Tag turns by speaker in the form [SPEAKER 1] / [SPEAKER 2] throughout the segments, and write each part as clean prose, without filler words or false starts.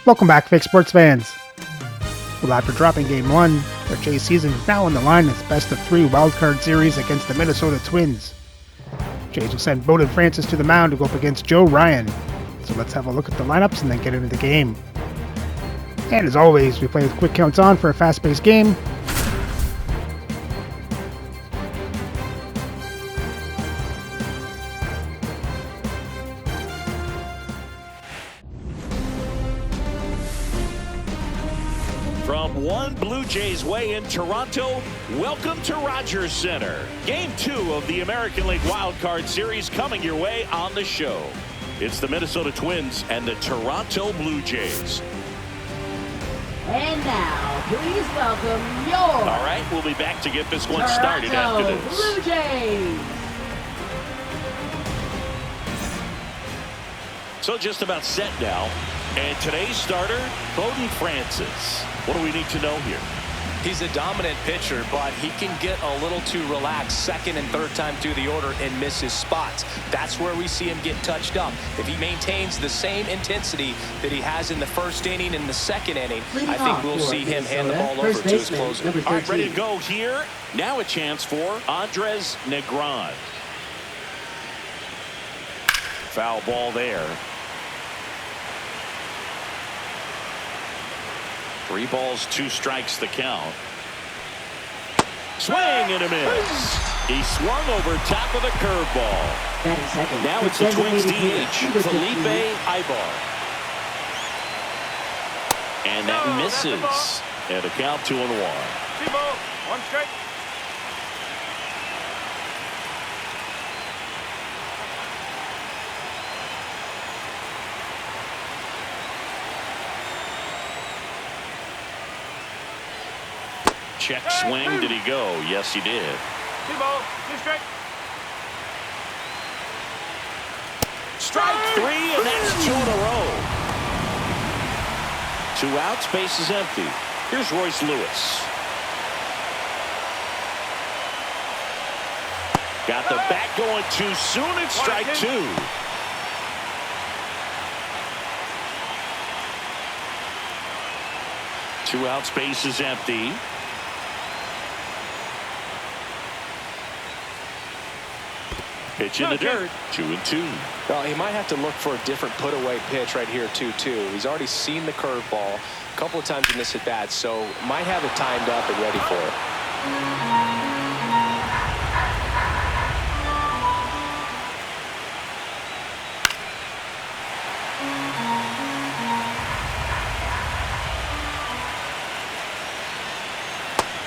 [SPEAKER 1] Welcome back, fake sports fans. Well, after dropping Game 1, the Jays season is now on the line as best-of-3 wildcard series against the Minnesota Twins. Jays will send Bowden Francis to the mound to go up against Joe Ryan. So let's have a look at the lineups and then get into the game. And as always, we play with quick counts on for a fast-paced game.
[SPEAKER 2] From One Blue Jays Way in Toronto, welcome to Rogers Center. Game 2 of the American League Wild Card Series coming your way on the show. It's the Minnesota Twins and the Toronto Blue Jays.
[SPEAKER 3] And now, please welcome your...
[SPEAKER 2] All right, we'll be back to get this one started after this.
[SPEAKER 3] Blue Jays.
[SPEAKER 2] So just about set now. And today's starter, Bowden Francis. What do we need to know here?
[SPEAKER 4] He's a dominant pitcher, but he can get a little too relaxed second and third time through the order and miss his spots. That's where we see him get touched up. If he maintains the same intensity that he has in the first inning and the second inning, I think we'll see him hand the ball over to his closer.
[SPEAKER 2] All right, ready to go here. Now a chance for Andres Negron. Foul ball there. 3 balls, 2 strikes the count. Swing and a miss. He swung over top of the curveball. Now it's the Twins DH, Felipe Ibar. And that misses. And a count 2-1.
[SPEAKER 5] One strike.
[SPEAKER 2] Check swing. Did he go? Yes, he did.
[SPEAKER 5] 2 ball, 2 strike.
[SPEAKER 2] Strike 3, and that's 2 in a row. 2 outs, base is empty. Here's Royce Lewis. Got the bat going too soon. It's strike 2. Two outs, base is empty. Pitch in the dirt. 2-2.
[SPEAKER 4] Well, he might have to look for a different put-away pitch right here, 2-2. He's already seen the curveball a couple of times in this at-bat, so might have it timed up and ready for it.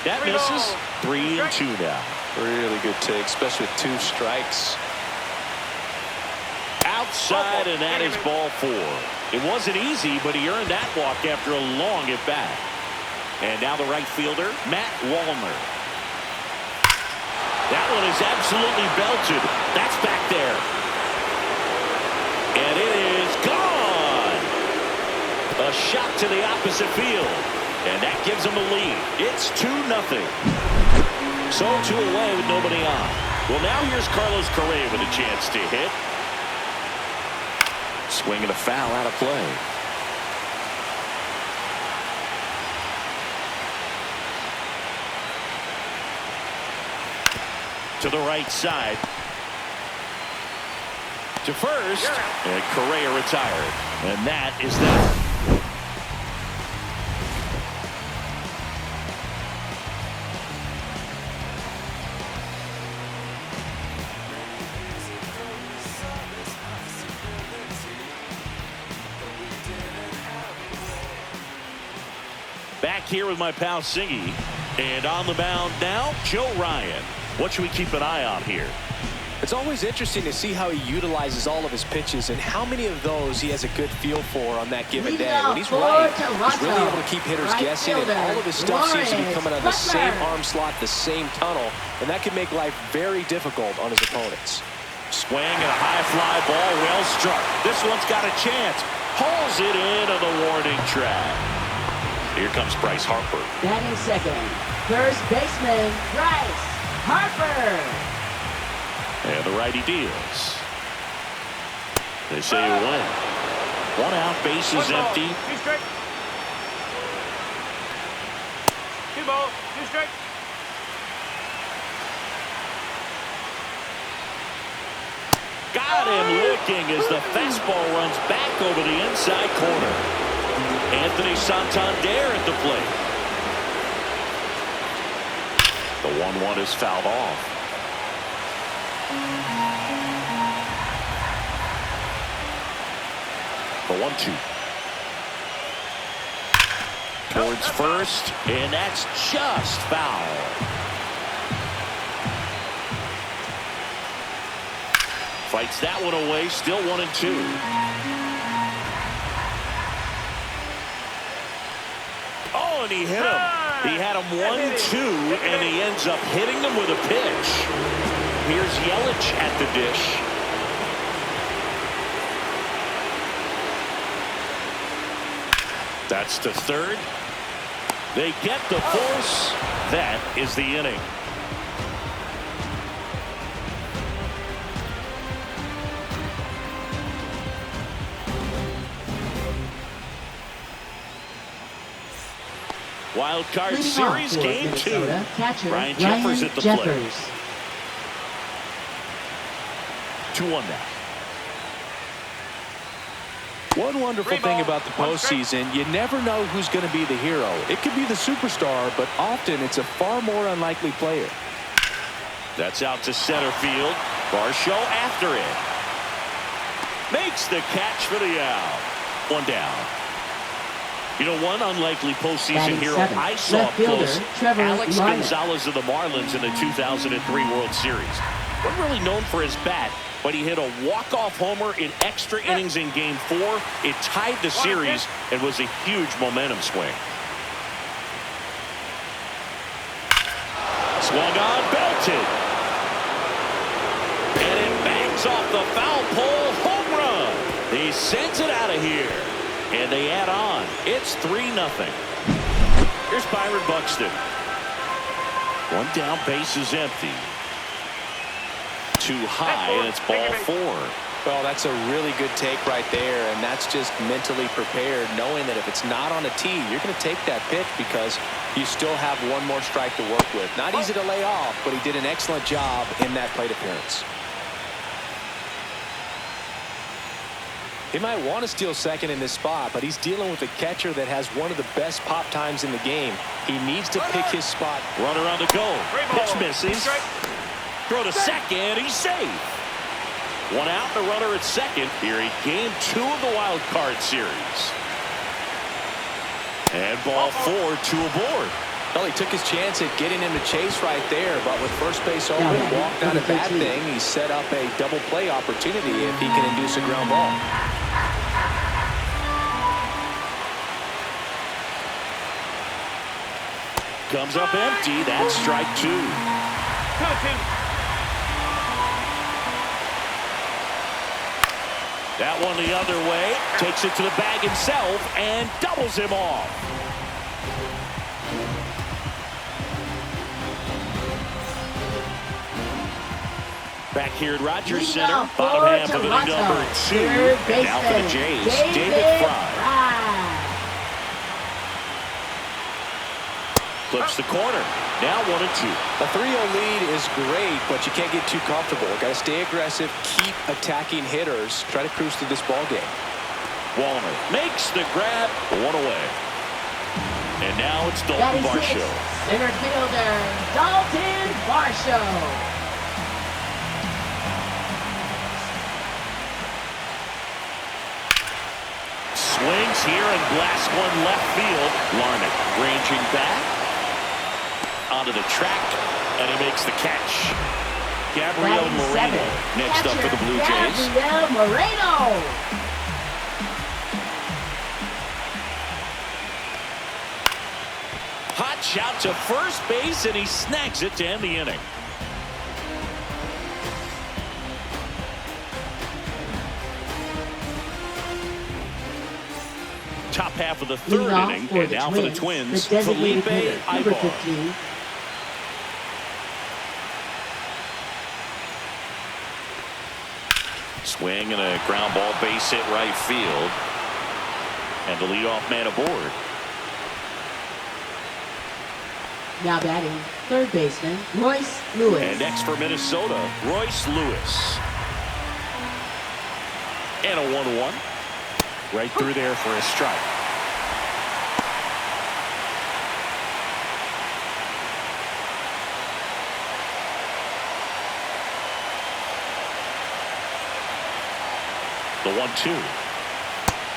[SPEAKER 2] That misses. 3-2 now.
[SPEAKER 4] Really good take, especially with 2 strikes.
[SPEAKER 2] Outside, and that is ball 4. It wasn't easy, but he earned that walk after a long at-bat. And now the right fielder, Matt Wallner. That one is absolutely belted. That's back there. And it is gone. A shot to the opposite field. And that gives him a lead. It's 2-0. So 2 away with nobody on. Well, now here's Carlos Correa with a chance to hit. Swing and a foul out of play. To the right side. To first. And Correa retired. And that is that. Back here with my pal Singy. And on the mound now, Joe Ryan. What should we keep an eye on here?
[SPEAKER 4] It's always interesting to see how he utilizes all of his pitches and how many of those he has a good feel for on that given day. When he's right, he's really able to keep hitters guessing, and all of his stuff seems to be coming out of the same arm slot, the same tunnel, and that can make life very difficult on his opponents.
[SPEAKER 2] Swing and a high fly ball, well struck. This one's got a chance. Hauls it in on the warning track. Here comes Bryce Harper.
[SPEAKER 3] Batting second, first baseman Bryce Harper.
[SPEAKER 2] And the righty deals. They say you win. One out, base is empty.
[SPEAKER 5] 2 straight. 2 ball, 2 straight.
[SPEAKER 2] Got him looking as the fastball runs back over the inside corner. Anthony Santander at the plate. The 1-1 is fouled off. The 1-2. Towards first, and that's just foul. Fights that one away, still 1-2. Oh, and he hit him. He had him 1-2, and he ends up hitting him with a pitch. Here's Yelich at the dish. That's to third. They get the force. That is the inning. Wild Card
[SPEAKER 3] Leading
[SPEAKER 2] Series
[SPEAKER 3] off for
[SPEAKER 2] Game 2.
[SPEAKER 3] Minnesota, catcher
[SPEAKER 2] Ryan Jeffers at the plate.
[SPEAKER 3] Jeffers.
[SPEAKER 2] 2-1 now.
[SPEAKER 4] One wonderful thing about the postseason, you never know who's going to be the hero. It could be the superstar, but often it's a far more unlikely player.
[SPEAKER 2] That's out to center field. Varsho after it. Makes the catch for the out. 1 down. You know, one unlikely postseason hero I saw up close, Alex Gonzalez of the Marlins in the 2003 World Series. Wasn't really known for his bat, but he hit a walk-off homer in extra innings in Game 4. It tied the series and was a huge momentum swing. Swung on, belted. And it bangs off the foul pole, home run. He sends it out of here. And they add on. It's 3-0. Here's Byron Buxton. 1 down, base is empty. Too high, and it's ball 4.
[SPEAKER 4] Well, that's a really good take right there, and that's just mentally prepared, knowing that if it's not on a tee, you're going to take that pitch because you still have one more strike to work with. Not easy to lay off, but he did an excellent job in that plate appearance. He might want to steal second in this spot, but he's dealing with a catcher that has one of the best pop times in the game. He needs to pick his spot.
[SPEAKER 2] Runner on the go. Pitch misses. Throw to second. He's safe. 1 out, the runner at second here in Game 2 of the Wild Card Series. And ball 4, 2 aboard.
[SPEAKER 4] Well, he took his chance at getting him to chase right there, but with first base open, walked on a bad thing. He set up a double play opportunity if he can induce a ground ball.
[SPEAKER 2] Comes up empty. That's strike 2.
[SPEAKER 5] 2-2.
[SPEAKER 2] That one the other way. Takes it to the bag himself and doubles him off. Back here at Rogers Center, bottom half of inning number 2. And now for the Jays, David Fry. Clips the corner. Now 1-2.
[SPEAKER 4] A 3-0 lead is great, but you can't get too comfortable. Got to stay aggressive, keep attacking hitters, try to cruise through this ball game.
[SPEAKER 2] Wallner makes the grab, 1 away. And now it's Dalton Varsho.
[SPEAKER 3] Center fielder, Dalton Varsho.
[SPEAKER 2] Swings here and blasts one left field. Larnach ranging back onto the track, and he makes the catch. Gabriel Moreno next up for the Blue Jays.
[SPEAKER 3] Gabriel Moreno.
[SPEAKER 2] Hot shot to first base, and he snags it to end the inning. Top half of the third inning, and now for the Twins, Felipe
[SPEAKER 3] number 15.
[SPEAKER 2] Swing and a ground ball, base hit right field. And the leadoff man aboard.
[SPEAKER 3] Now batting, third baseman, Royce Lewis.
[SPEAKER 2] And next for Minnesota, Royce Lewis. And a 1-1. Right through there for a strike. The 1-2.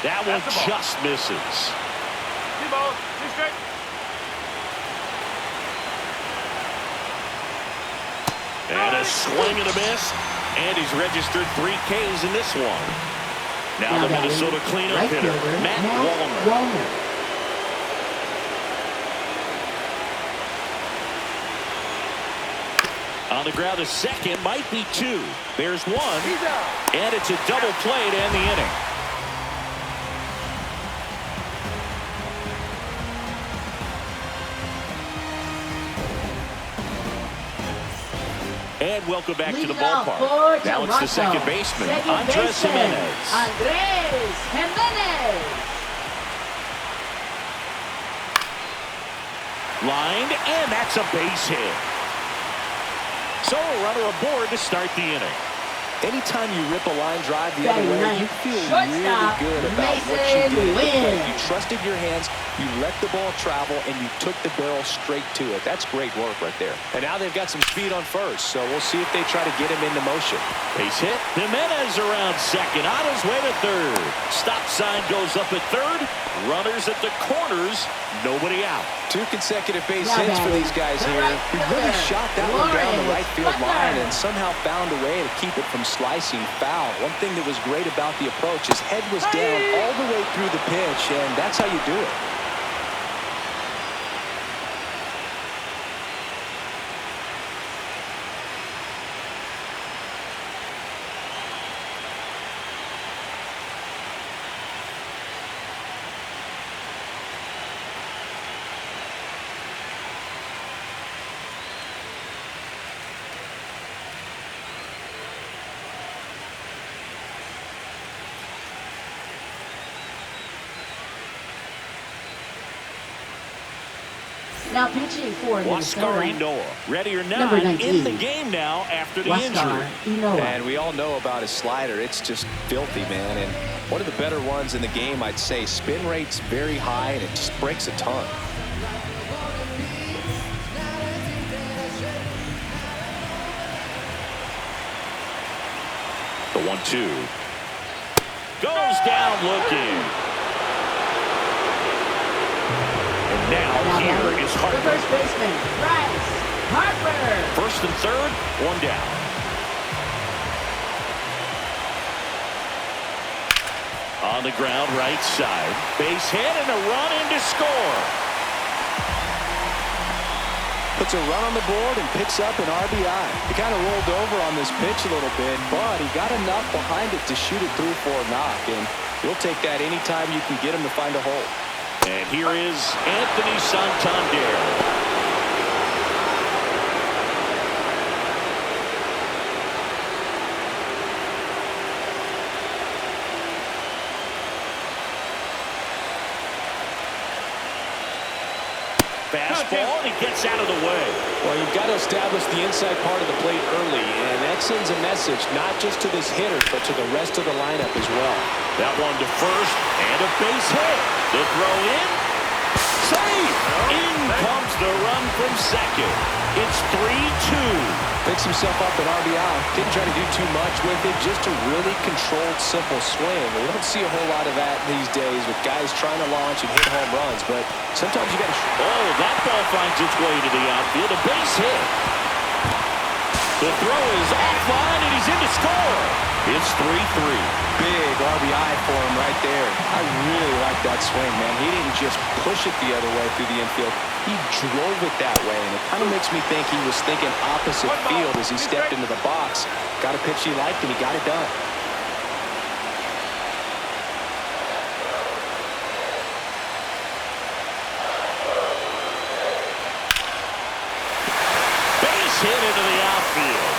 [SPEAKER 2] That one just misses.
[SPEAKER 5] 2 balls, 2 strikes.
[SPEAKER 2] And a swing and a miss. And he's registered 3 Ks in this one. Now the Minnesota cleanup
[SPEAKER 3] right
[SPEAKER 2] hitter,
[SPEAKER 3] fielder,
[SPEAKER 2] Matt
[SPEAKER 3] Wallner.
[SPEAKER 2] Wallner. On the ground, a second, might be 2. There's 1. And it's a double play to end the inning. And welcome back to the ballpark. Now it's the second baseman, Andres Jimenez.
[SPEAKER 3] Andres Jimenez.
[SPEAKER 2] Lined, and that's a base hit. So a runner aboard to start the inning.
[SPEAKER 4] Anytime you rip a line drive the other way, you feel really good about what you did. You trusted your hands, you let the ball travel, and you took the barrel straight to it. That's great work right there. And now they've got some speed on first, so we'll see if they try to get him into motion.
[SPEAKER 2] Base hit. Jimenez around second, on his way to third. Stop sign goes up at third. Runners at the corners, nobody out.
[SPEAKER 4] 2 consecutive base hits for these guys here. He really shot that one down the right field line and somehow found a way to keep it from slicing foul. One thing that was great about the approach, his head was down all the way through the pitch, and that's how you do it.
[SPEAKER 3] Now pitching for
[SPEAKER 2] Huascar
[SPEAKER 3] Minnesota.
[SPEAKER 2] ready or not, in the game now after the injury.
[SPEAKER 4] And we all know about his slider. It's just filthy, man. And one of the better ones in the game, I'd say. Spin rate's very high, and it just breaks a ton.
[SPEAKER 2] The 1-2. Goes down looking. Now here is Harper.
[SPEAKER 3] The first baseman, Bryce Harper.
[SPEAKER 2] First and third, 1 down. On the ground, right side. Base hit and a run in to score.
[SPEAKER 4] Puts a run on the board and picks up an RBI. He kind of rolled over on this pitch a little bit, but he got enough behind it to shoot it through for a knock. And you'll take that anytime you can get him to find a hole.
[SPEAKER 2] And here is Anthony Santander. Fastball, and he gets out of the way.
[SPEAKER 4] Well, you've got to establish the inside part of the plate early, and that sends a message not just to this hitter, but to the rest of the lineup as well.
[SPEAKER 2] That one to first, and a base hit. The throw in. Safe! In comes the run from second. It's 3-2.
[SPEAKER 4] Picks himself up an RBI. Didn't try to do too much with it. Just a really controlled, simple swing. We don't see a whole lot of that these days with guys trying to launch and hit home runs. But sometimes you got to...
[SPEAKER 2] Oh, that ball finds its way to the outfield. A base hit. The throw is offline, and he's in to score. It's 3-3.
[SPEAKER 4] Big RBI for him right there. I really like that swing, man. He didn't just push it the other way through the infield. He drove it that way, and it kind of makes me think he was thinking opposite field as he stepped into the box. Got a pitch he liked, and he got it done.
[SPEAKER 2] Base hit into the outfield.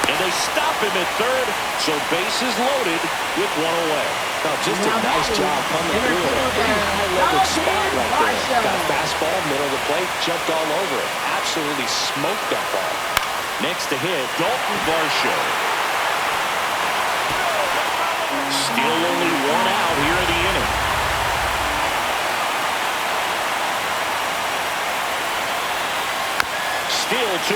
[SPEAKER 2] And they stop him at third, so bases loaded with one away.
[SPEAKER 4] Oh, just a nice job coming through it. A pretty high-leverage spot right there. Got a fastball, middle of the plate, jumped all over it. Absolutely smoked that ball.
[SPEAKER 2] Next to hit, Dalton Varsho. Still only one out here in the inning. Still 2-2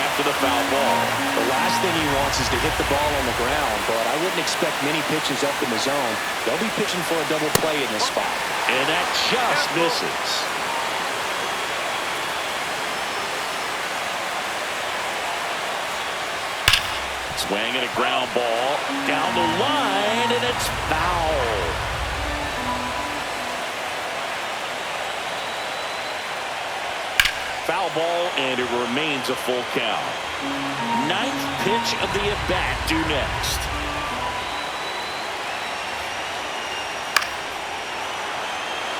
[SPEAKER 2] after the foul ball.
[SPEAKER 4] The last thing he wants is to hit the ball on the ground, but I wouldn't expect many pitches up in the zone. They'll be pitching for a double play in this spot.
[SPEAKER 2] And that just misses. Swing and a ground ball down the line, and it's foul. Foul ball, and it remains a full count. Ninth pitch of the at-bat due next.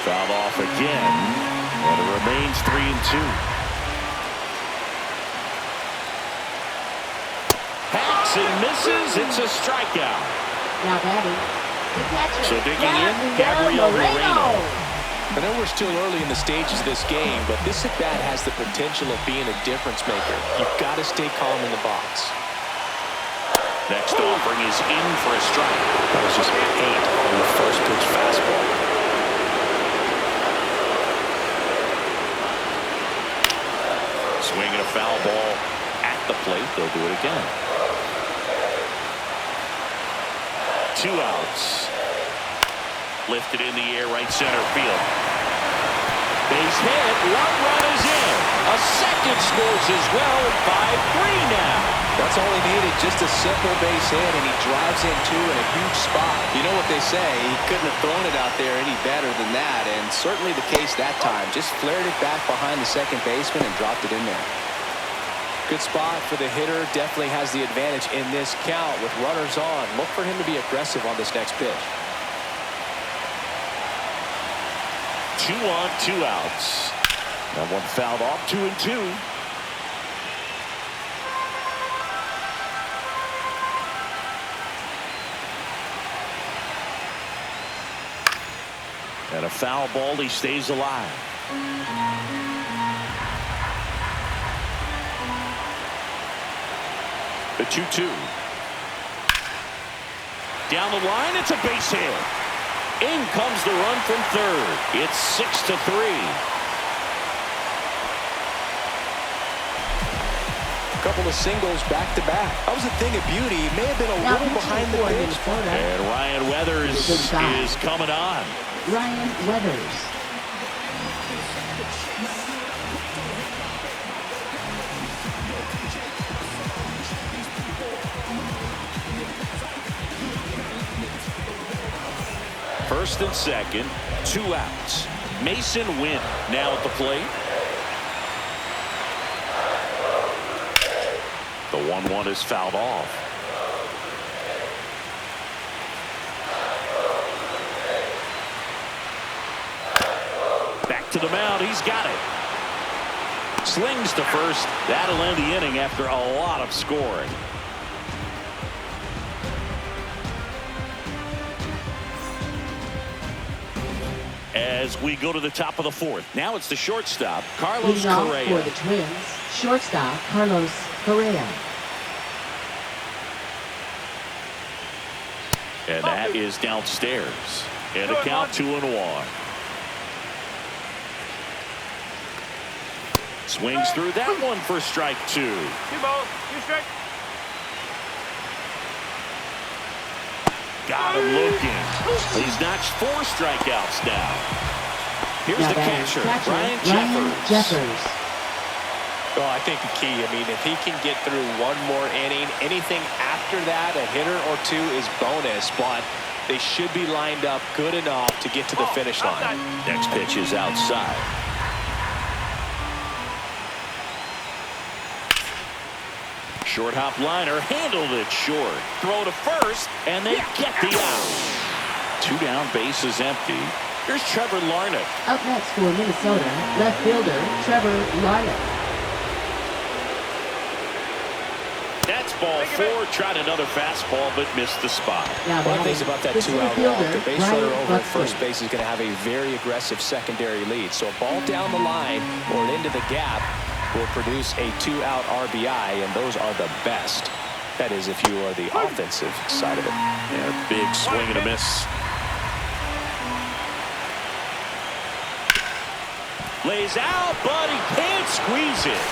[SPEAKER 2] Fouled off again, and it remains 3-2. Hacks and misses. It's a strikeout.
[SPEAKER 3] Now batting, the catcher.
[SPEAKER 2] So digging in, Gabriel Moreno.
[SPEAKER 4] I know we're still early in the stages of this game, but this at-bat has the potential of being a difference maker. You've got to stay calm in the box.
[SPEAKER 2] Next offering is in for a strike.
[SPEAKER 4] That was just paint on the first pitch fastball.
[SPEAKER 2] Swinging a foul ball at the plate. They'll do it again. 2 outs. Lifted in the air, right center field. Base hit, 1 run is in. A second scores as well, 5-3 now.
[SPEAKER 4] That's all he needed, just a simple base hit, and he drives in two in a huge spot. You know what they say, he couldn't have thrown it out there any better than that, and certainly the case that time. Just flared it back behind the second baseman and dropped it in there. Good spot for the hitter, definitely has the advantage in this count with runners on. Look for him to be aggressive on this next pitch.
[SPEAKER 2] 2 on, 2 outs. That one fouled off, 2-2. And a foul ball, he stays alive. The 2-2. Down the line, it's a base hit. In comes the run from third. It's 6-3.
[SPEAKER 4] A couple of singles back-to-back. That was a thing of beauty. He may have been a little behind the pitch.
[SPEAKER 2] And Ryan Weathers is coming on.
[SPEAKER 3] Ryan Weathers.
[SPEAKER 2] First and second, 2 outs. Mason Wynn now at the plate. The 1-1 is fouled off. Back to the mound. He's got it. Slings to first. That'll end the inning after a lot of scoring. As we go to the top of the 4th. Now it's the shortstop, Carlos Correa.
[SPEAKER 3] For the Twins, shortstop Carlos Correa.
[SPEAKER 2] And that is downstairs. And a count 2-1. Swings through that one for strike 2.
[SPEAKER 5] 2 balls, 2 strikes.
[SPEAKER 2] Got him looking. He's notched 4 strikeouts now. Here's the catcher, Ryan Jeffers.
[SPEAKER 4] Oh, I think the key, if he can get through one more inning, anything after that, a hitter or 2 is bonus, but they should be lined up good enough to get to the finish line.
[SPEAKER 2] Next pitch is outside. Short hop liner, handled it short. Throw to first, and they get the out. 2 down, bases empty. Here's Trevor Larnach.
[SPEAKER 3] Up next for Minnesota, left fielder Trevor Larnach.
[SPEAKER 2] That's ball 4. Tried another fastball, but missed the spot.
[SPEAKER 3] Now
[SPEAKER 4] One of the things about that two-out walk, the base runner over at first base is going to have a very aggressive secondary lead. So a ball down the line or into the gap will produce a two-out RBI, and those are the best. That is, if you are the offensive side of it.
[SPEAKER 2] Yeah, big swing and a miss. Lays out, but he can't squeeze it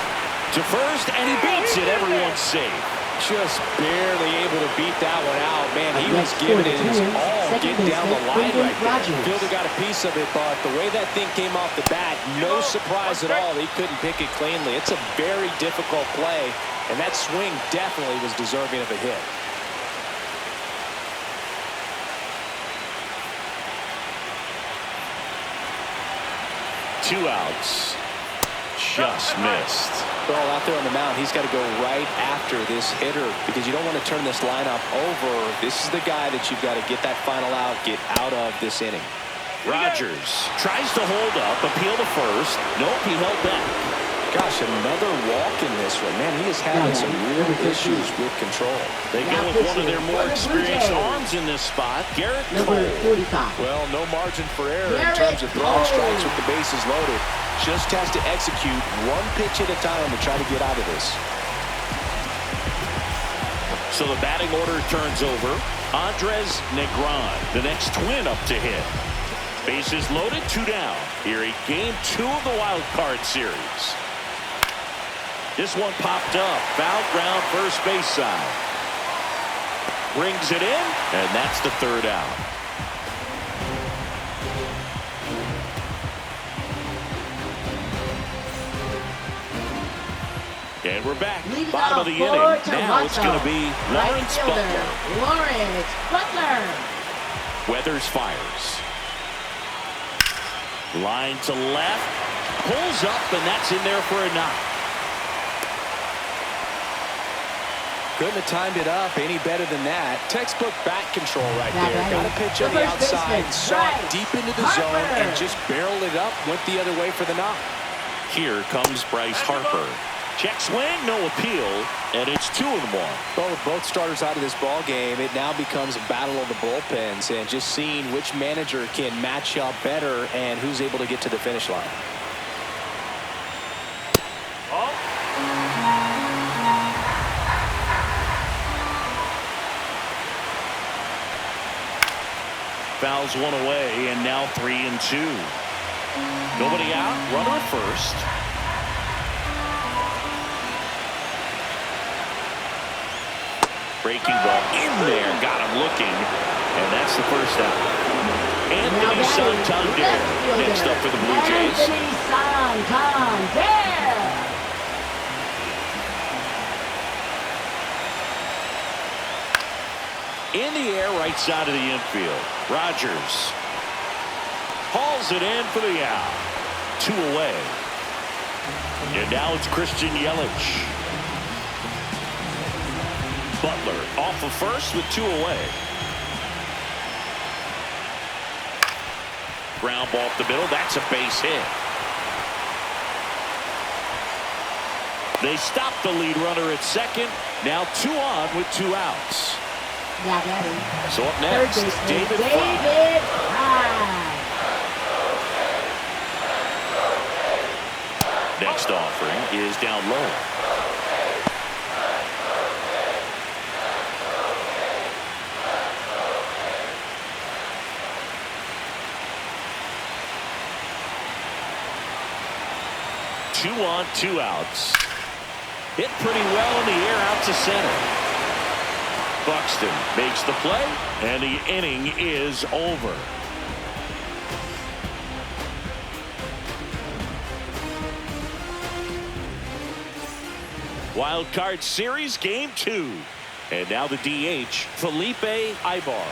[SPEAKER 2] to first, and he beats it. Everyone's safe.
[SPEAKER 4] Just barely able to beat that one out. Man, he was giving it his all, getting down the line right there. Fielder got a piece of it, but the way that thing came off the bat, no surprise at all. He couldn't pick it cleanly. It's a very difficult play, and that swing definitely was deserving of a hit.
[SPEAKER 2] Two outs. Just missed.
[SPEAKER 4] Well, out there on the mound, he's got to go right after this hitter because you don't want to turn this lineup over. This is the guy that you've got to get that final out, get out of this inning.
[SPEAKER 2] Rogers tries to hold up, appeal to first. Nope, he held back.
[SPEAKER 4] Gosh, another walk in this one. Man, he is having some real issues with control.
[SPEAKER 2] They go with one of their more experienced arms in this spot, Garrett Cole.
[SPEAKER 4] Well, no margin for error in terms of throwing strikes with the bases loaded. Just has to execute one pitch at a time to try to get out of this.
[SPEAKER 2] So the batting order turns over. Andres Negron, the next twin up to hit. Bases loaded, 2 down. Here in game 2 of the wild card series. This one popped up. Foul ground, first base side. Brings it in, and that's the 3rd out. And we're back. Bottom of the inning. Now it's going to be Lawrence Butler.
[SPEAKER 3] Lawrence Butler.
[SPEAKER 2] Weathers fires. Line to left. Pulls up, and that's in there for a knock.
[SPEAKER 4] Couldn't have timed it up any better than that. Textbook bat control right there. Got a pitch on the outside, saw it deep into the zone, and just barreled it up, went the other way for the knock.
[SPEAKER 2] Here comes Bryce Harper. Check swing, no appeal, and it's 2 of them on.
[SPEAKER 4] Well, with both starters out of this ball game, it now becomes a battle of the bullpens and just seeing which manager can match up better and who's able to get to the finish line.
[SPEAKER 2] Fouls one away, and now 3-2. Nobody out, runner at first. Breaking ball in there, got him looking, and that's the first out. Anthony Santander next up for the Blue Jays.
[SPEAKER 3] Anthony Santander.
[SPEAKER 2] In the air, right side of the infield. Rogers hauls it in for the out. 2 away. And now it's Christian Yelich. Butler off of first with 2 away. Ground ball up the middle. That's a base hit. They stop the lead runner at second. Now 2 on with 2 outs. So up next, David Fry. Next offering is down low. Two on, 2 outs. Hit pretty well in the air out to center. Buxton makes the play, and the inning is over. Wild Card Series Game 2. And now the DH, Felipe Ibar.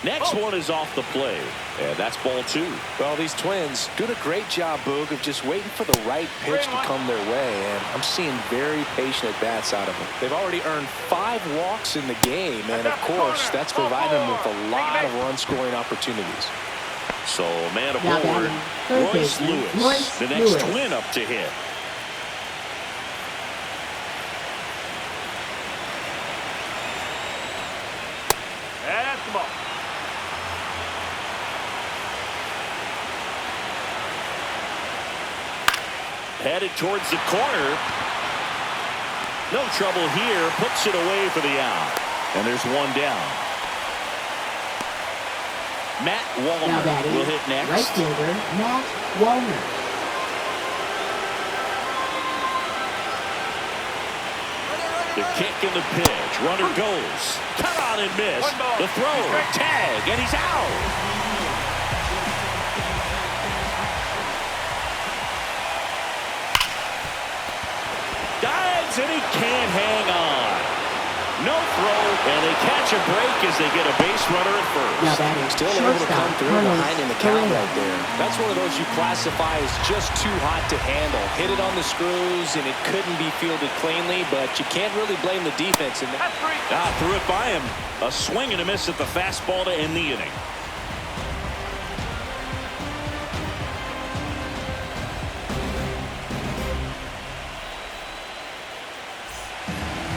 [SPEAKER 2] Next one is off the play, and that's ball 2.
[SPEAKER 4] Well, these Twins doing a great job, Boog, of just waiting for the right pitch to come their way, and I'm seeing very patient at-bats out of them. They've already earned 5 walks in the game, and of course, that's providing them with a lot of run-scoring opportunities.
[SPEAKER 2] So man
[SPEAKER 3] Now
[SPEAKER 2] aboard,
[SPEAKER 3] batting, third
[SPEAKER 2] Royce
[SPEAKER 3] baseman,
[SPEAKER 2] Lewis,
[SPEAKER 3] Royce
[SPEAKER 2] the next
[SPEAKER 3] Lewis.
[SPEAKER 2] twin up to hit.
[SPEAKER 5] That's the ball.
[SPEAKER 2] Headed towards the corner. No trouble here. Puts it away for the out. And there's one down. Matt
[SPEAKER 3] Now
[SPEAKER 2] Wallner
[SPEAKER 3] batting,
[SPEAKER 2] will hit next.
[SPEAKER 3] right fielder, Matt Wallner.
[SPEAKER 2] The kick and the pitch. Runner goes. Cut on and miss.
[SPEAKER 5] One ball.
[SPEAKER 2] The throw. Tag. And he's out. Dives and he can't hang on. No throw. And they catch a break as they get a base runner at
[SPEAKER 3] Now
[SPEAKER 2] first.
[SPEAKER 3] batting,
[SPEAKER 4] Still able to come
[SPEAKER 3] shortstop,
[SPEAKER 4] through
[SPEAKER 3] Carlos
[SPEAKER 4] behind in the count
[SPEAKER 3] Correa.
[SPEAKER 4] right there. That's one of those you classify as just too hot to handle. Hit it on the screws, and it couldn't be fielded cleanly, but you can't really blame the defense in that.
[SPEAKER 5] That's three.
[SPEAKER 2] Threw it by him. A swing and a miss at the fastball to end the inning.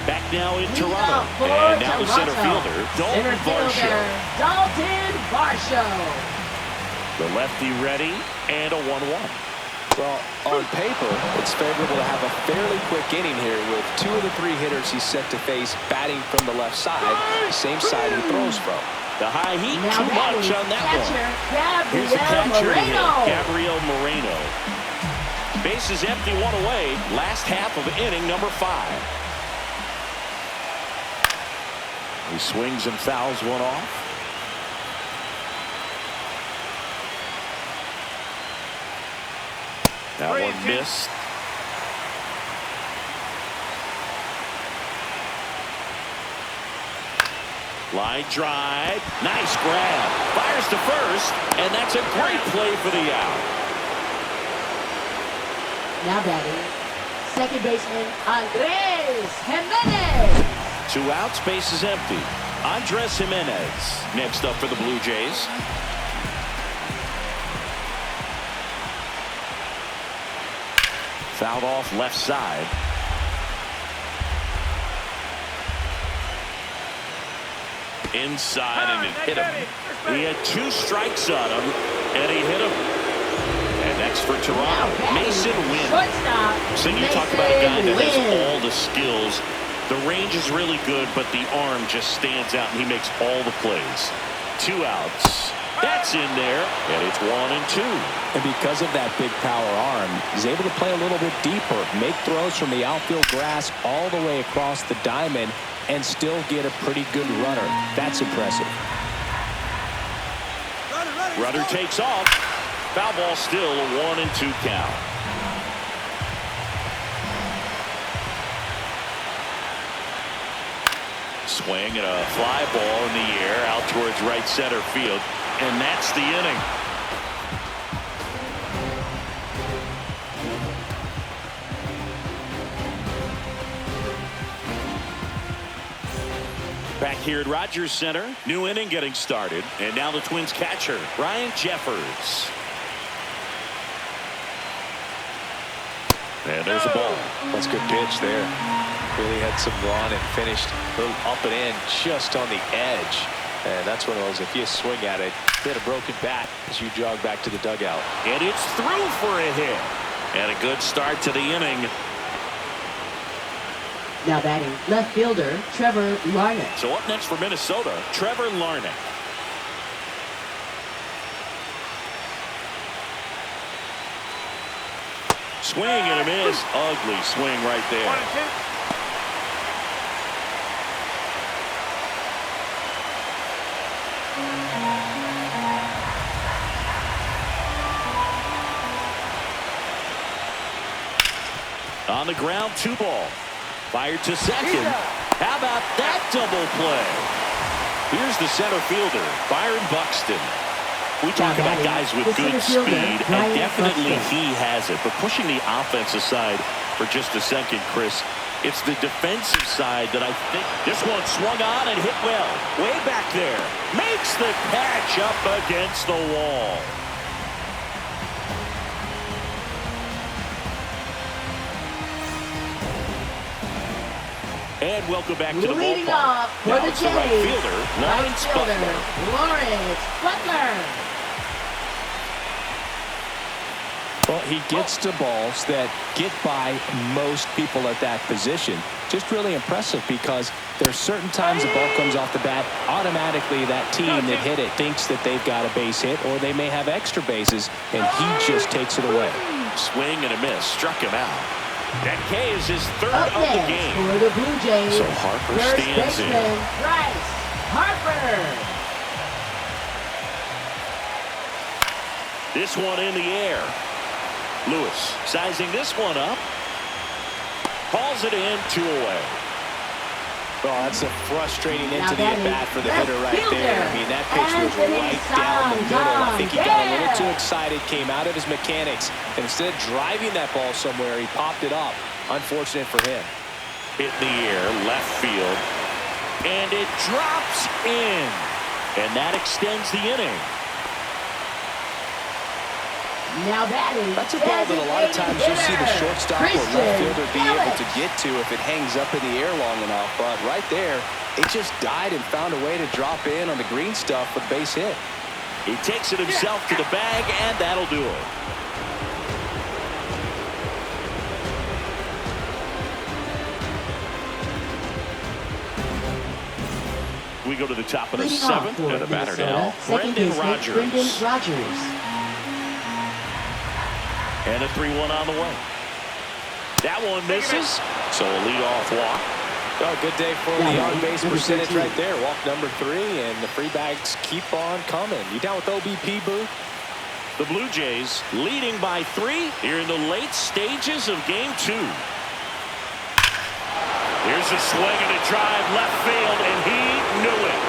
[SPEAKER 2] Back now in Toronto.
[SPEAKER 3] For
[SPEAKER 2] And now the center
[SPEAKER 3] Toronto.
[SPEAKER 2] fielder, Dalton
[SPEAKER 3] Center fielder,
[SPEAKER 2] Varsho.
[SPEAKER 3] Dalton Varsho.
[SPEAKER 2] The lefty ready, and a 1-1.
[SPEAKER 4] Well, on paper, it's favorable to have a fairly quick inning here with 2 of the 3 hitters he's set to face batting from the left side, same side he throws from.
[SPEAKER 2] The high heat,
[SPEAKER 3] Now
[SPEAKER 2] too
[SPEAKER 3] batting,
[SPEAKER 2] much on that one.
[SPEAKER 3] catcher,
[SPEAKER 2] Here's the catcher to hit,
[SPEAKER 3] Moreno.
[SPEAKER 2] Gabriel Moreno. Bases empty, 1 away. Last half of inning number 5. He swings and fouls one off. That one missed. Line drive. Nice grab. Fires to first, and that's a great play for the out.
[SPEAKER 3] Now batting, second baseman, Andres Jimenez.
[SPEAKER 2] 2 outs, base is empty. Andres Jimenez next up for the Blue Jays. Fouled off left side. Inside, and it hit him. He had 2 strikes on him, and he hit him. And next for Toronto, Mason Wynn.
[SPEAKER 3] Shortstop,
[SPEAKER 2] So you talk about a guy that has
[SPEAKER 3] Wynn.
[SPEAKER 2] all the skills. The range is really good, but the arm just stands out, and he makes all the plays. 2 outs. That's in there, and it's 1 and 2.
[SPEAKER 4] And because of that big power arm, he's able to play a little bit deeper, make throws from the outfield grass all the way across the diamond, and still get a pretty good runner. That's impressive.
[SPEAKER 2] Runner takes off. Foul ball still, a 1 and 2 count. Swing and a fly ball in the air out towards right center field, and that's the inning. Back here at Rogers Center, new inning getting started, and now the Twins catcher, Ryan Jeffers. And there's a ball.
[SPEAKER 4] That's a good pitch there. Really had some run and finished a little up and in just on the edge. And that's one of those, if you swing at it, hit a broken bat as you jog back to the dugout.
[SPEAKER 2] And it's through for a hit. And a good start to the inning.
[SPEAKER 3] Now batting, left fielder, Trevor Larnach.
[SPEAKER 2] So up next for Minnesota, Trevor Larnach. Swing and a miss. Ugly swing right
[SPEAKER 5] 1
[SPEAKER 2] there.
[SPEAKER 5] and 2.
[SPEAKER 2] On the ground, 2 ball. Fired to second. How about that double play? Here's the center fielder, Byron Buxton. We talk about guys with good speed, and definitely he has it. But pushing the offense aside for just a second, Chris, It's the defensive side that I think. This one swung on and hit well. Way back there. Makes the catch up against the wall. And welcome back to the
[SPEAKER 3] Leading
[SPEAKER 2] ballpark.
[SPEAKER 3] off for
[SPEAKER 2] Now
[SPEAKER 3] the
[SPEAKER 2] it's the right
[SPEAKER 3] Jays,
[SPEAKER 2] fielder, Lawrence Butler.
[SPEAKER 3] Lawrence Butler.
[SPEAKER 4] Well, he gets to balls that get by most people at that position. Just really impressive because there's certain times the ball comes off the bat, automatically that team that hit it thinks that they've got a base hit or they may have extra bases, and he just takes it away.
[SPEAKER 2] Swing and a miss. Struck him out. That K is his third
[SPEAKER 3] Up
[SPEAKER 2] of the
[SPEAKER 3] next
[SPEAKER 2] game.
[SPEAKER 3] for the Blue Jays,
[SPEAKER 2] So Harper
[SPEAKER 3] first
[SPEAKER 2] stands in.
[SPEAKER 3] baseman, Bryce Harper.
[SPEAKER 2] This one in the air. Lewis sizing this one up. Calls it in, 2 away.
[SPEAKER 4] Well, that's a frustrating
[SPEAKER 3] Now
[SPEAKER 4] end to the
[SPEAKER 3] that
[SPEAKER 4] at-bat
[SPEAKER 3] is
[SPEAKER 4] for the
[SPEAKER 3] left
[SPEAKER 4] hitter right
[SPEAKER 3] fielder,
[SPEAKER 4] there. I mean, that pitch was
[SPEAKER 3] Anthony
[SPEAKER 4] right down the middle. I think he got a little
[SPEAKER 3] Santander.
[SPEAKER 4] too excited, came out of his mechanics, and instead of driving that ball somewhere, he popped it up. Unfortunate for him.
[SPEAKER 2] Hit in the air, left field. And it drops in. And that extends the inning.
[SPEAKER 3] Now batting.
[SPEAKER 4] That's a ball that a lot of times you see the shortstop or left fielder be able to get to if it hangs up in the air long enough. But right there, it just died and found a way to drop in on the green stuff with base hit.
[SPEAKER 2] He takes it himself to the bag, and that'll do it. We go to the top of the
[SPEAKER 3] Leading off
[SPEAKER 2] seventh,
[SPEAKER 3] for
[SPEAKER 2] and a batter
[SPEAKER 3] Minnesota,
[SPEAKER 2] now,
[SPEAKER 3] second
[SPEAKER 2] Brendan
[SPEAKER 3] baseman,
[SPEAKER 2] Rodgers.
[SPEAKER 3] Brendan Rodgers.
[SPEAKER 2] And a 3-1 on the way. That one misses, so a leadoff walk.
[SPEAKER 4] Oh, good day for
[SPEAKER 3] Yeah,
[SPEAKER 4] the
[SPEAKER 3] right.
[SPEAKER 4] on-base
[SPEAKER 3] Number
[SPEAKER 4] percentage
[SPEAKER 3] 13.
[SPEAKER 4] right there. Walk number 3, and the free bags keep on coming. You down with OBP, Boo?
[SPEAKER 2] The Blue Jays leading by 3 here in the late stages of Game 2. Here's a swing and a drive left field, and he knew it.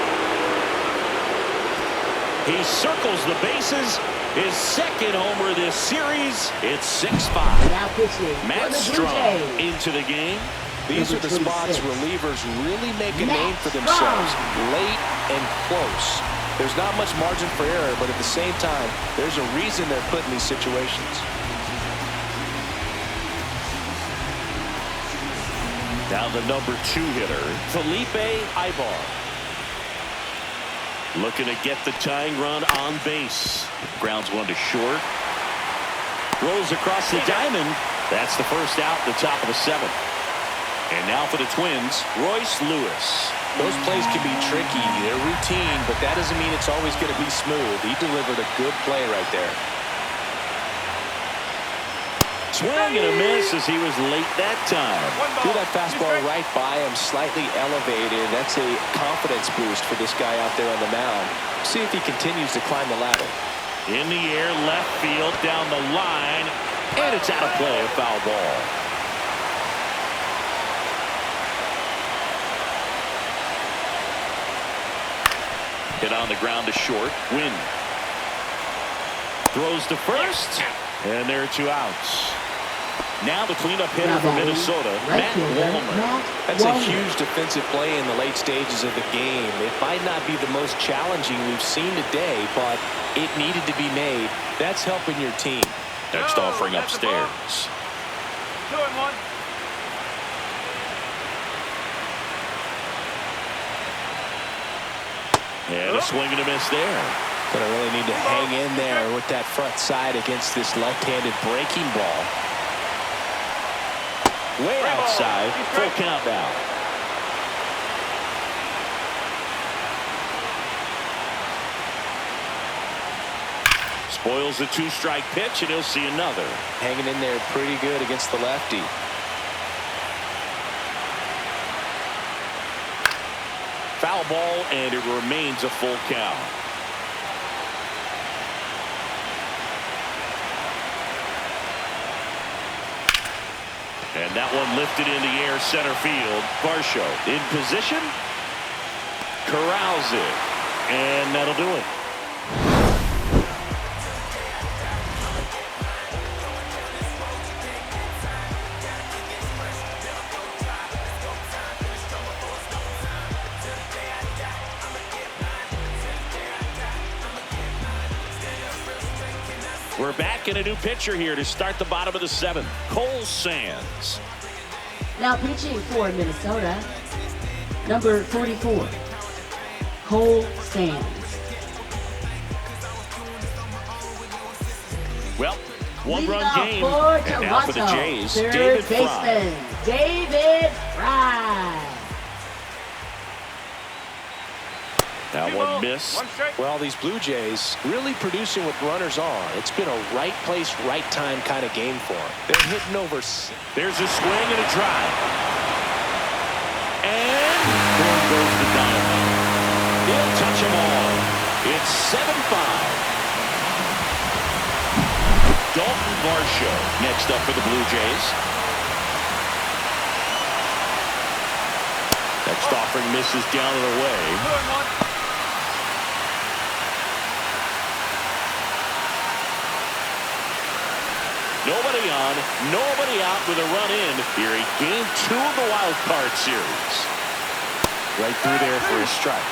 [SPEAKER 2] He circles the bases. His second homer this series. It's 6-5.
[SPEAKER 3] Now pitching for
[SPEAKER 2] Matt
[SPEAKER 3] the Blue
[SPEAKER 2] Strong
[SPEAKER 3] Jays.
[SPEAKER 2] into the game.
[SPEAKER 4] These are
[SPEAKER 3] Number
[SPEAKER 4] the spots
[SPEAKER 3] 26.
[SPEAKER 4] relievers really make a
[SPEAKER 3] Matt
[SPEAKER 4] name for
[SPEAKER 3] Strong.
[SPEAKER 4] themselves. Late and close. There's not much margin for error, but at the same time, there's a reason they're put in these situations.
[SPEAKER 2] Now the number 2 hitter, Felipe Ibar. Looking to get the tying run on base. Grounds one to short. Rolls across the diamond. That's the first out, the top of the 7th. And now for the Twins, Royce Lewis.
[SPEAKER 4] Those plays can be tricky. They're routine, but that doesn't mean it's always going to be smooth. He delivered a good play right there.
[SPEAKER 2] Swing and a miss as he was late that time.
[SPEAKER 4] Threw that fastball right by him, slightly elevated. That's a confidence boost for this guy out there on the mound. See if he continues to climb the ladder.
[SPEAKER 2] In the air, left field, down the line, and it's out of play, a foul ball. Hit on the ground to short. Win. Throws to first, and there are 2 outs. Now the cleanup hitter
[SPEAKER 3] Now
[SPEAKER 2] for
[SPEAKER 3] batting,
[SPEAKER 2] Minnesota,
[SPEAKER 3] right
[SPEAKER 2] Matt
[SPEAKER 3] fielder,
[SPEAKER 2] Wallner.
[SPEAKER 3] Matt
[SPEAKER 4] That's a
[SPEAKER 3] Wallner.
[SPEAKER 4] huge defensive play in the late stages of the game. It might not be the most challenging we've seen today, but it needed to be made. That's helping your team.
[SPEAKER 2] Next offering
[SPEAKER 5] that's a ball.
[SPEAKER 2] upstairs.
[SPEAKER 5] 2-1.
[SPEAKER 2] And a swing and a miss there.
[SPEAKER 4] Gonna really need to hang in there with that front side against this left-handed breaking ball.
[SPEAKER 2] Way outside, full count now. Spoils the 2-strike pitch, and he'll see another.
[SPEAKER 4] Hanging in there pretty good against the lefty.
[SPEAKER 2] Foul ball, and it remains a full count. And that one lifted in the air, center field. Varsho in position. Corrals it. And that'll do it. We're back in a new pitcher here to start the bottom of the 7th. Cole Sands.
[SPEAKER 3] Now pitching for Minnesota, number 44, Cole Sands.
[SPEAKER 2] Well, one-run game.
[SPEAKER 3] For
[SPEAKER 2] And now for the
[SPEAKER 3] Toronto,
[SPEAKER 2] Jays,
[SPEAKER 3] third
[SPEAKER 2] David Fry.
[SPEAKER 3] baseman, David Fry.
[SPEAKER 2] That one missed.
[SPEAKER 4] Well, these Blue Jays really producing with runners on. It's been a right place, right time kind of game for them. They're hitting over.
[SPEAKER 2] There's a swing and a drive. And there goes the dynamite. He'll touch them all. It's 7-5. Dalton Varsho next up for the Blue Jays. Next offering misses down and away. Nobody on, nobody out with a run in here in game 2 of the wild card series.
[SPEAKER 4] Right through there for a strike.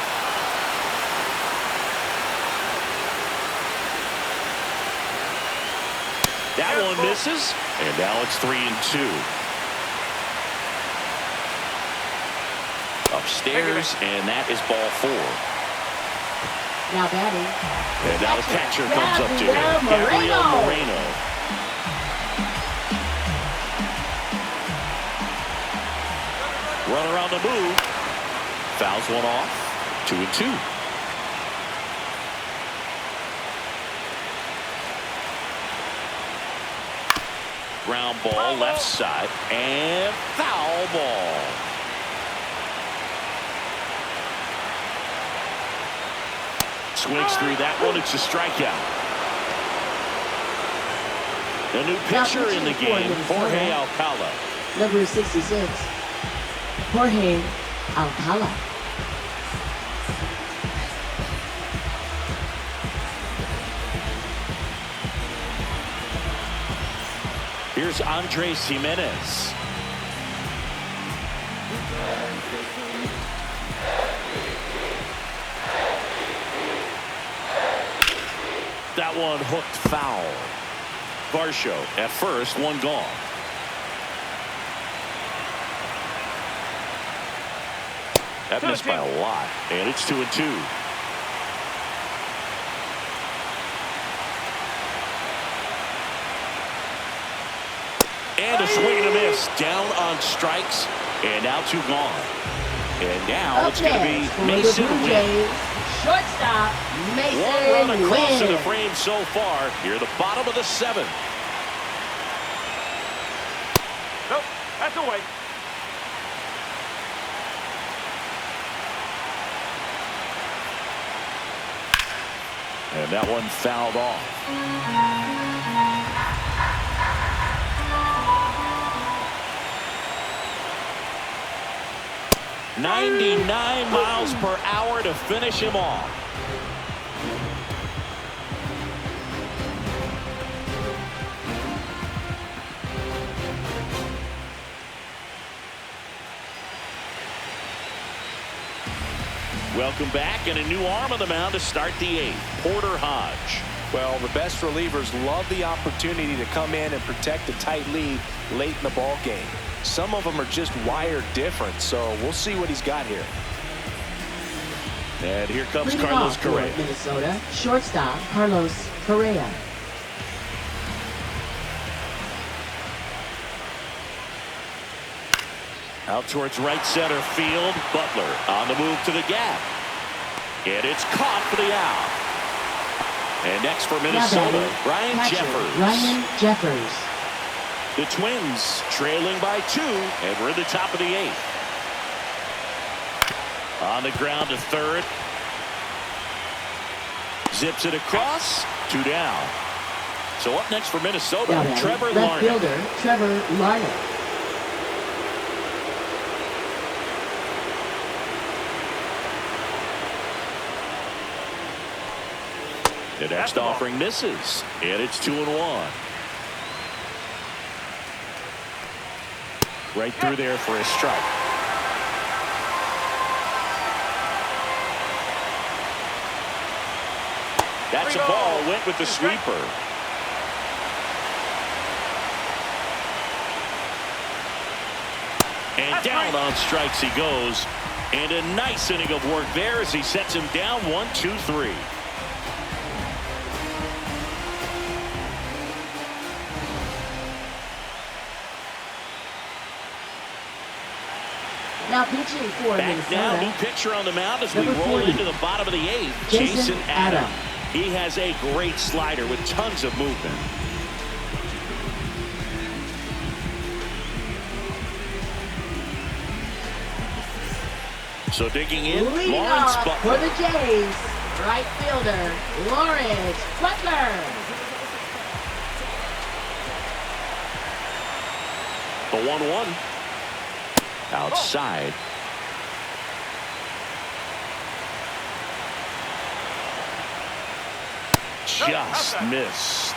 [SPEAKER 2] That one misses, and now it's 3-2. Upstairs, and that is ball 4.
[SPEAKER 3] Now batting.
[SPEAKER 2] And now the catcher comes up to him, Gabriel Moreno. Runner on the move. Fouls one off. 2-2. Ground ball left side and foul ball. Swings through that one. It's a strikeout. The new pitcher in the game, Jorge Alcala.
[SPEAKER 3] Number 66, Jorge Alcala.
[SPEAKER 2] Here's Andres Jimenez. That one hooked foul. Varsho at first, one gone. That missed by a lot, and it's 2-2. And a swing and a miss down on strikes, and now 2 gone. And now it's going to be Mason Wynn.
[SPEAKER 3] Shortstop, Mason
[SPEAKER 2] One run across to the
[SPEAKER 3] Wynn.
[SPEAKER 2] frame so far. Here, the bottom of the 7th.
[SPEAKER 5] Nope, that's away.
[SPEAKER 2] And that one fouled off. 99 miles per hour to finish him off. Welcome back, and a new arm on the mound to start the 8th, Porter Hodge.
[SPEAKER 4] Well, the best relievers love the opportunity to come in and protect a tight lead late in the ball game. Some of them are just wired different, so we'll see what he's got here.
[SPEAKER 2] And here comes
[SPEAKER 3] Leading
[SPEAKER 2] Carlos
[SPEAKER 3] off for
[SPEAKER 2] Correa.
[SPEAKER 3] Minnesota, shortstop Carlos Correa.
[SPEAKER 2] Out towards right center field. Butler on the move to the gap. And it's caught for the out. And next for Minnesota, Ryan Jeffers.
[SPEAKER 3] Ryan Jeffers.
[SPEAKER 2] The Twins trailing by 2, and we're in the top of the 8th. On the ground to third. Zips it across. 2 down. So up next for Minnesota,
[SPEAKER 3] Now
[SPEAKER 2] Trevor
[SPEAKER 3] left
[SPEAKER 2] Larnach.
[SPEAKER 3] fielder Trevor Larnach.
[SPEAKER 2] The next offering misses, and it's 2-1.
[SPEAKER 4] Right through there for a strike.
[SPEAKER 2] That's a ball. Went with the sweeper. And down on strikes he goes. And a nice inning of work there as he sets him down 1-2-3.
[SPEAKER 3] Now pitching for
[SPEAKER 2] Back now, new
[SPEAKER 3] Minnesota.
[SPEAKER 2] pitcher on the mound as we
[SPEAKER 3] Number
[SPEAKER 2] roll
[SPEAKER 3] 40.
[SPEAKER 2] into the bottom of the 8th.
[SPEAKER 3] Jason Adam.
[SPEAKER 2] He has a great slider with tons of movement. So digging in,
[SPEAKER 3] Leading
[SPEAKER 2] Lawrence
[SPEAKER 3] off
[SPEAKER 2] Butler.
[SPEAKER 3] for the Jays, right fielder, Lawrence Butler.
[SPEAKER 2] The 1-1. Outside. Just missed.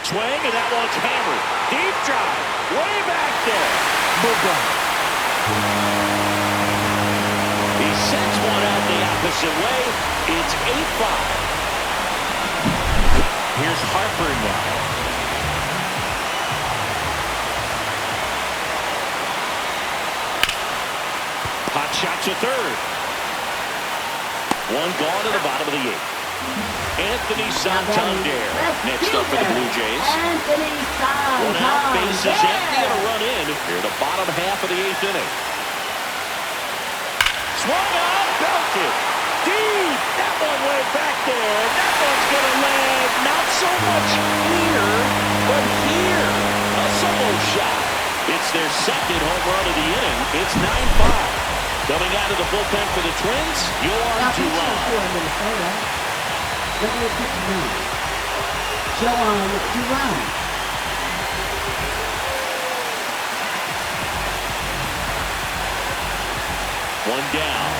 [SPEAKER 2] Swing, and that one's hammered. Deep drive. Way back there. He sends one out the opposite way. It's 8-5. Here's Harper now. Hot shot to third. One gone to the bottom of the 8th. Anthony Santander next up for the Blue Jays.
[SPEAKER 3] Anthony Santander.
[SPEAKER 2] One out, base is empty, and a run in here the bottom half of the 8th inning. Swung on, belted. Deep. That one way back there. That one's going to land not so much here, but here. A solo shot. It's their second home run of the inning. It's 9-5. Coming out of the bullpen for the Twins,
[SPEAKER 3] Now
[SPEAKER 2] Yoan
[SPEAKER 3] pitching
[SPEAKER 2] Duran.
[SPEAKER 3] for Minnesota. Number 59, Yoan Duran.
[SPEAKER 2] One down.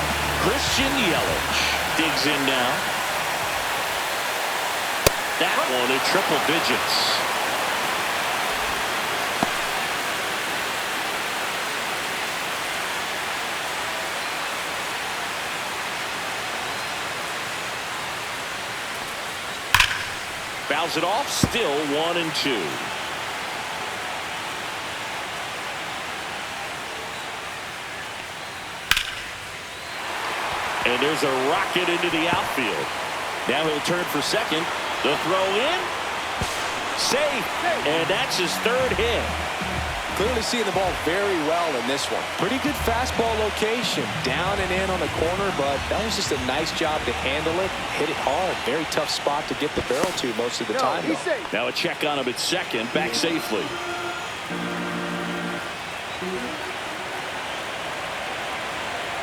[SPEAKER 2] Christian Yelich digs in now. That one at triple digits. Fouls it off, still 1-2. And there's a rocket into the outfield. Now he'll turn for second. The throw in. Safe. And that's his third hit.
[SPEAKER 4] Clearly seeing the ball very well in this one. Pretty good fastball location. Down and in on the corner, but that was just a nice job to handle it. Hit it hard. Very tough spot to get the barrel to most of the time.
[SPEAKER 2] Now a check on him at second. Back safely.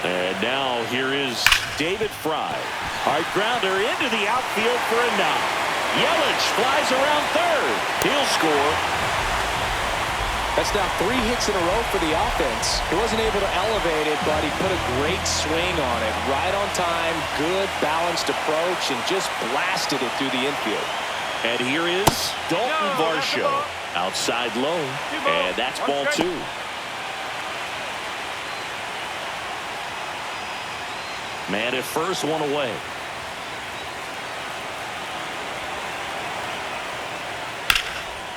[SPEAKER 2] And now here is David Fry. Hard grounder into the outfield for a knock. Yelich flies around third. He'll score.
[SPEAKER 4] That's now 3 hits in a row for the offense. He wasn't able to elevate it, but he put a great swing on it. Right on time, good balanced approach, and just blasted it through the infield.
[SPEAKER 2] And here is Dalton Varsho. Outside low. And that's ball 2. Man at first, one away.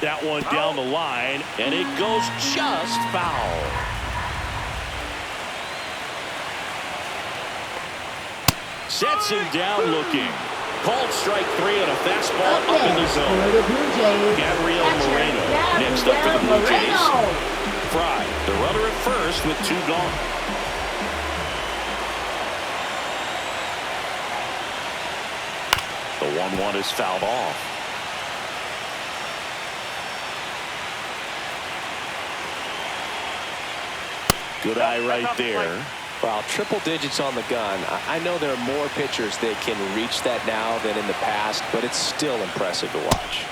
[SPEAKER 2] That one down the line, and it goes just foul. Sets him down looking. Called strike 3 on a fastball up in the zone.
[SPEAKER 3] For the Blue Jays,
[SPEAKER 2] Gabriel
[SPEAKER 3] catcher
[SPEAKER 2] Moreno next up for the Blue Jays.
[SPEAKER 3] Moreno.
[SPEAKER 2] Fry, the runner at first with 2 gone. The 1-1 is fouled off. Good eye right there.
[SPEAKER 4] Wow, triple digits on the gun. I know there are more pitchers that can reach that now than in the past, but it's still impressive to watch.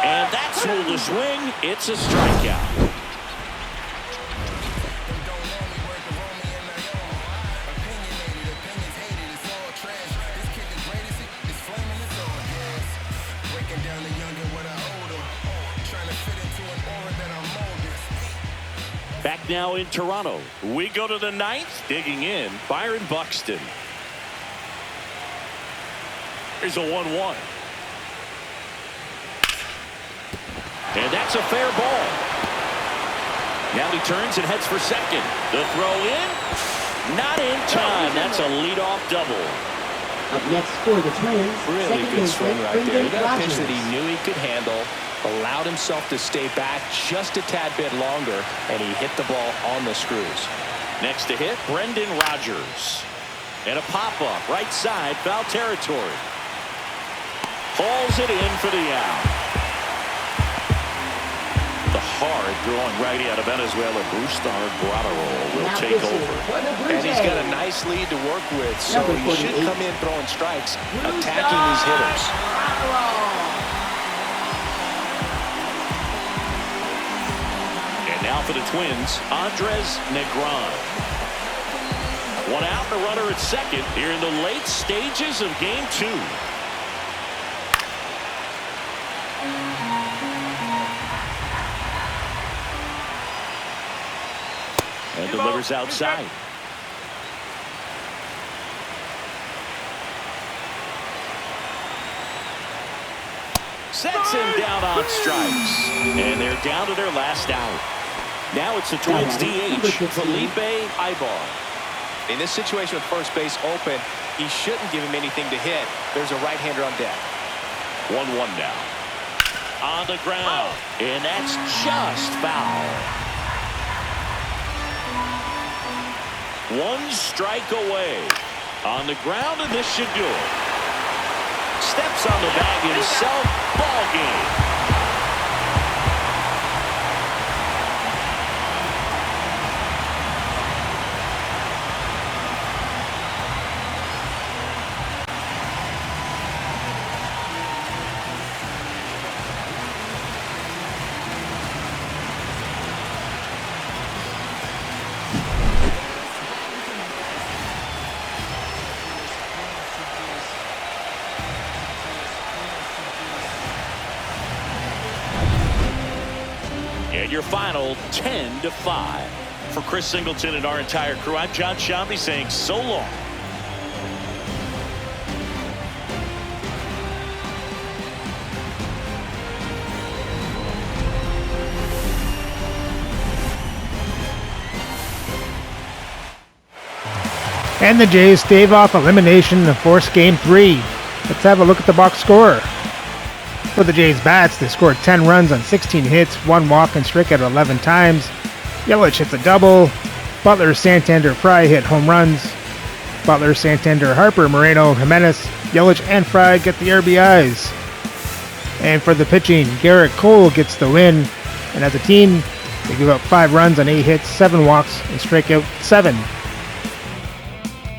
[SPEAKER 2] And that's who the swing. It's a strikeout. Back now in Toronto. We go to the 9th. Digging in, Byron Buxton. Here's a 1-1. And that's a fair ball. Now he turns and heads for second. The throw in. Not in time. That's a leadoff double.
[SPEAKER 3] Up next for the Twins,
[SPEAKER 4] Really
[SPEAKER 3] second
[SPEAKER 4] good swing
[SPEAKER 3] baseman
[SPEAKER 4] right there. He
[SPEAKER 3] Brendan
[SPEAKER 4] got a pitch
[SPEAKER 3] Rodgers.
[SPEAKER 4] that he knew he could handle, allowed himself to stay back just a tad bit longer, and he hit the ball on the screws.
[SPEAKER 2] Next to hit, Brendan Rodgers. And a pop-up, right side, foul territory. Hauls it in for the out. The hard throwing righty out of Venezuela, Brustar Guadaro will
[SPEAKER 3] Now
[SPEAKER 2] take
[SPEAKER 3] pitching
[SPEAKER 2] over.
[SPEAKER 3] for the Blue
[SPEAKER 4] And he's got a
[SPEAKER 3] Jays,
[SPEAKER 4] nice lead to work with, so
[SPEAKER 3] Number
[SPEAKER 4] he should
[SPEAKER 3] 48.
[SPEAKER 4] come in throwing strikes,
[SPEAKER 3] Brustar
[SPEAKER 4] attacking these hitters.
[SPEAKER 3] Guadaro.
[SPEAKER 2] And now for the Twins, Andres Negron. One out, the runner at second here in the late stages of Game 2. And delivers outside. Sets him down on strikes. And they're down to their last out. Now it's the Twins DH, Felipe Ibar.
[SPEAKER 4] In this situation with first base open, he shouldn't give him anything to hit. There's a right-hander on deck.
[SPEAKER 2] 1-1 now. On the ground. And that's just foul. One strike away. On the ground, and this should do it. Steps on the bag himself. Ball game. And your final 10-5. For Chris Singleton and our entire crew, I'm John Shambi saying so long.
[SPEAKER 1] And the Jays stave off elimination to force Game 3. Let's have a look at the box score. For the Jays bats, they scored 10 runs on 16 hits, 1 walk, and struck out 11 times. Yelich hits a double. Butler, Santander, Fry hit home runs. Butler, Santander, Harper, Moreno, Jimenez, Yelich, and Fry get the RBIs. And for the pitching, Garrett Cole gets the win. And as a team, they give up 5 runs on 8 hits, 7 walks, and strike out 7.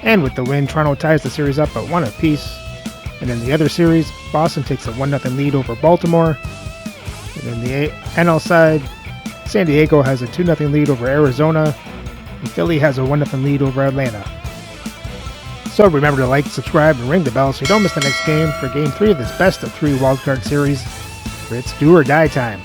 [SPEAKER 1] And with the win, Toronto ties the series up at 1 apiece. And in the other series, Boston takes a 1-0 lead over Baltimore. And in the NL side, San Diego has a 2-0 lead over Arizona. And Philly has a 1-0 lead over Atlanta. So remember to like, subscribe, and ring the bell so you don't miss the next game for Game 3 of this best of 3 wildcard series, where it's do or die time.